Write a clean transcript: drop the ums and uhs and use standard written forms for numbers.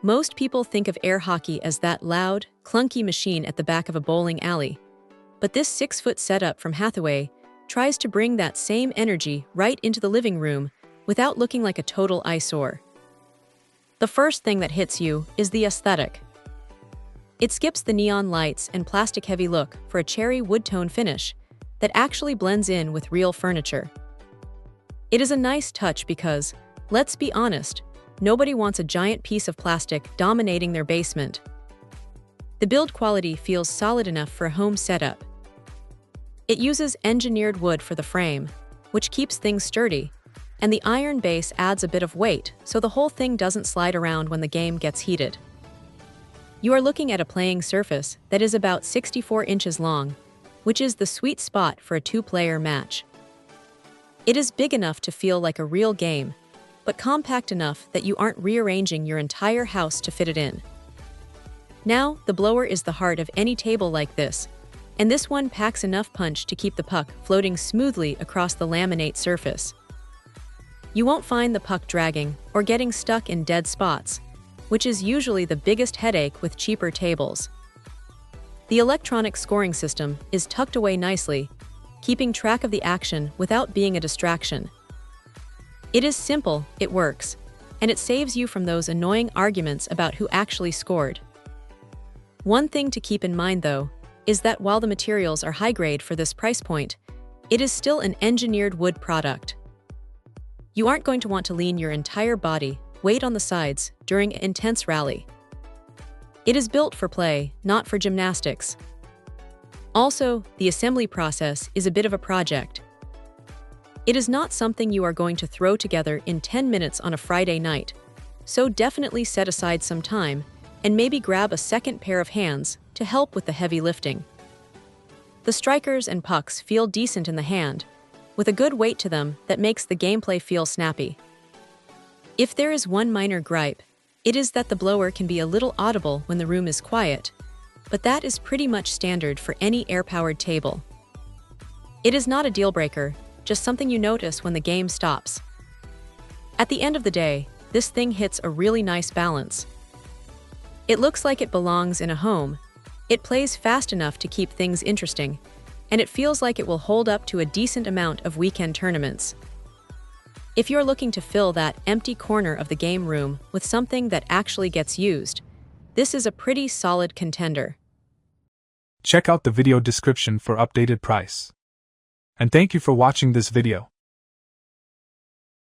Most people think of air hockey as that loud, clunky machine at the back of a bowling alley. But this 6-foot setup from Hathaway tries to bring that same energy right into the living room without looking like a total eyesore. The first thing that hits you is the aesthetic. It skips the neon lights and plastic-heavy look for a cherry wood-tone finish that actually blends in with real furniture. It is a nice touch because, let's be honest, nobody wants a giant piece of plastic dominating their basement. The build quality feels solid enough for a home setup. It uses engineered wood for the frame, which keeps things sturdy, and the iron base adds a bit of weight so the whole thing doesn't slide around when the game gets heated. You are looking at a playing surface that is about 64 inches long, which is the sweet spot for a 2-player match. It is big enough to feel like a real game, but compact enough that you aren't rearranging your entire house to fit it in. Now, the blower is the heart of any table like this, and this one packs enough punch to keep the puck floating smoothly across the laminate surface. You won't find the puck dragging or getting stuck in dead spots, which is usually the biggest headache with cheaper tables. The electronic scoring system is tucked away nicely, keeping track of the action without being a distraction. It is simple, it works, and it saves you from those annoying arguments about who actually scored. One thing to keep in mind, though, is that while the materials are high grade for this price point, it is still an engineered wood product. You aren't going to want to lean your entire body, weight on the sides, during an intense rally. It is built for play, not for gymnastics. Also, the assembly process is a bit of a project. It is not something you are going to throw together in 10 minutes on a Friday night, so definitely set aside some time and maybe grab a second pair of hands to help with the heavy lifting. The strikers and pucks feel decent in the hand, with a good weight to them that makes the gameplay feel snappy. If there is one minor gripe, it is that the blower can be a little audible when the room is quiet, but that is pretty much standard for any air-powered table. It is not a deal-breaker, just something you notice when the game stops. At the end of the day, this thing hits a really nice balance. It looks like it belongs in a home, it plays fast enough to keep things interesting, and it feels like it will hold up to a decent amount of weekend tournaments. If you're looking to fill that empty corner of the game room with something that actually gets used, this is a pretty solid contender. Check out the video description for updated price. And thank you for watching this video.